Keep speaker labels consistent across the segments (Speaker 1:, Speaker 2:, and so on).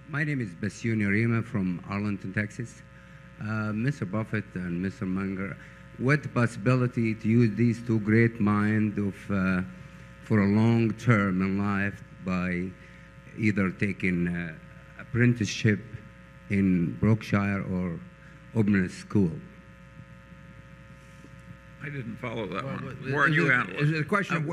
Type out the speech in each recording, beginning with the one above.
Speaker 1: My name is Basuni Rima from Arlington, Texas. Mr. Buffett and Mr. Munger, what the possibility to use these two great minds for a long term in life by either taking apprenticeship in Berkshire or opening a school?
Speaker 2: I didn't follow that one. Warren, you handle it.
Speaker 3: Is it a question of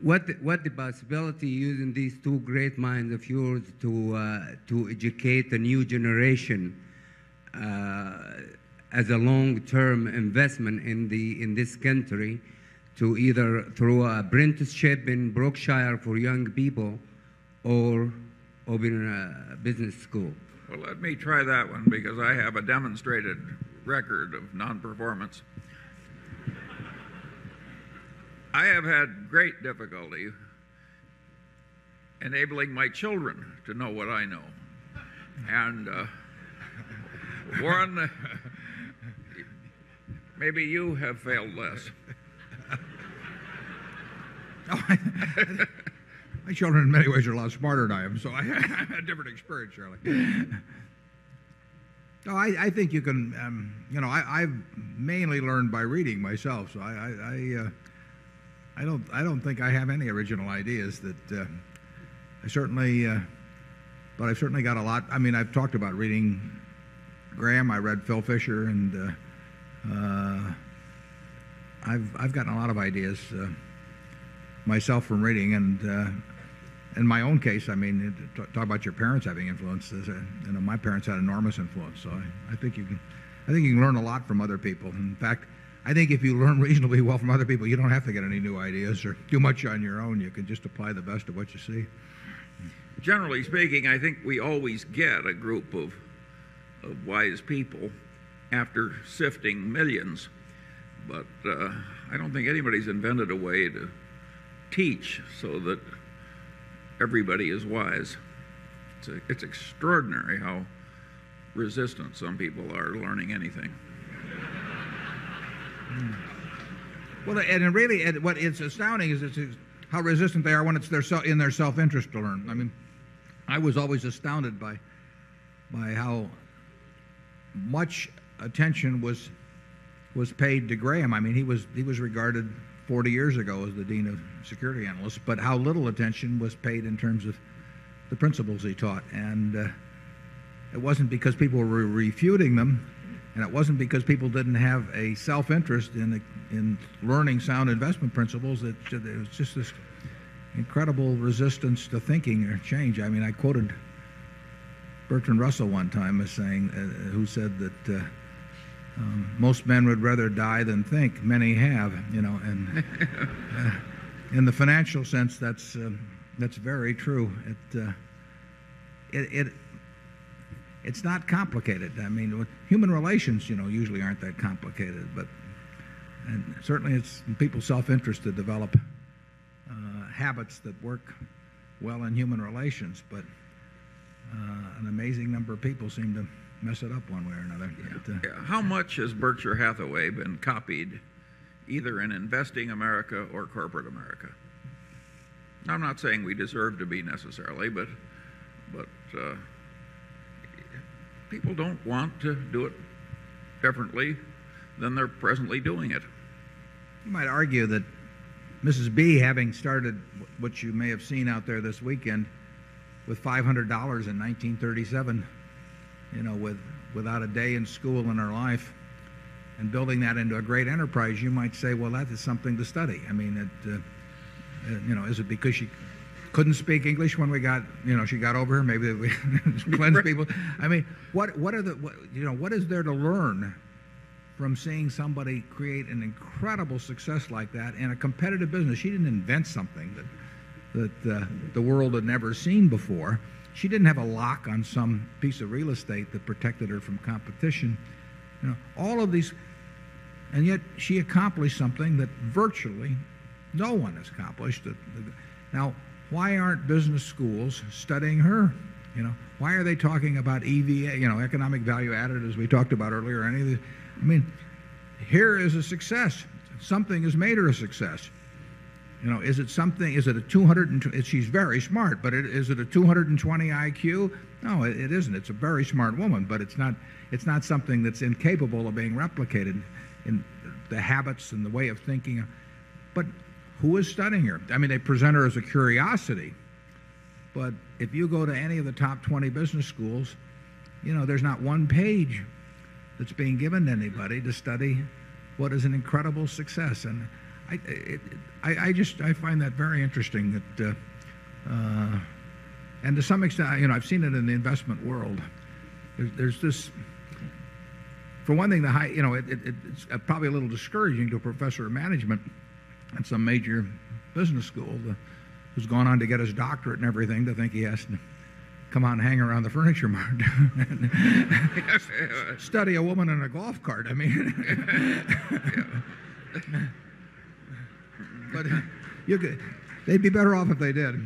Speaker 3: what
Speaker 1: the possibility using these two great minds of yours to educate a new generation as a long-term investment in this country, to either through an apprenticeship in Berkshire for young people or open a business school?
Speaker 2: Well, let me try that one because I have a demonstrated record of non-performance. I have had great difficulty enabling my children to know what I know. And Warren, maybe you have failed less.
Speaker 3: My children in many ways are a lot smarter than I am, so I have a different experience, Charlie. No, I think you can, I've mainly learned by reading myself, so I don't think I have any original ideas that I've certainly got a lot. I mean, I've talked about reading Graham. I read Phil Fisher, and I've gotten a lot of ideas myself from reading. And in my own case, I mean, talk about your parents having influence. My parents had enormous influence, so I think you can learn a lot from other people. In fact, I think if you learn reasonably well from other people, you don't have to get any new ideas or do much on your own. You can just apply the best of what you see.
Speaker 2: Generally speaking, I think we always get a group of wise people after sifting millions. But I don't think anybody's invented a way to teach so that everybody is wise. It's extraordinary how resistant some people are to learning anything.
Speaker 3: Well, and really, what it's astounding is how resistant they are when it's in their self-interest to learn. I mean, I was always astounded by how much attention was paid to Graham. I mean, he was regarded 40 years ago as the dean of security analysts, but how little attention was paid in terms of the principles he taught. And it wasn't because people were refuting them, and it wasn't because people didn't have a self-interest in learning sound investment principles. It was just this incredible resistance to thinking or change. I mean, I quoted Bertrand Russell one time as saying, who said that most men would rather die than think. Many have, and in the financial sense, that's very true. It's not complicated. I mean, human relations, usually aren't that complicated, and certainly it's in people's self-interest to develop habits that work well in human relations, but an amazing number of people seem to mess it up one way or another.
Speaker 2: How much has Berkshire Hathaway been copied either in investing America or corporate America? I'm not saying we deserve to be necessarily, but people don't want to do it differently than they're presently doing it.
Speaker 3: You might argue that Mrs. B, having started what you may have seen out there this weekend with $500 in 1937, without a day in school in her life, and building that into a great enterprise, you might say, well, that is something to study. I mean, is it because she couldn't speak English when she got over here? Maybe we cleanse people. I mean, what is there to learn from seeing somebody create an incredible success like that in a competitive business? She didn't invent something that the world had never seen before. She didn't have a lock on some piece of real estate that protected her from competition. All of these, and yet she accomplished something that virtually no one has accomplished. Now, why aren't business schools studying her? Why are they talking about EVA, economic value added, as we talked about earlier? Any of the, I mean, here is a success. Something has made her a success. Is it something, is it a 220, she's very smart, but is it a 220 IQ? No, it isn't. It's a very smart woman, but it's not something that's incapable of being replicated in the habits and the way of thinking. But who is studying her? I mean, they present her as a curiosity, but if you go to any of the top 20 business schools, there's not one page that's being given to anybody to study what is an incredible success. And I find that very interesting that, and to some extent, I've seen it in the investment world. There's this, for one thing, it's probably a little discouraging to a professor of management at some major business school who's gone on to get his doctorate and everything to think he has to come out and hang around the furniture market and study a woman in a golf cart. I mean, but they'd be better off if they did.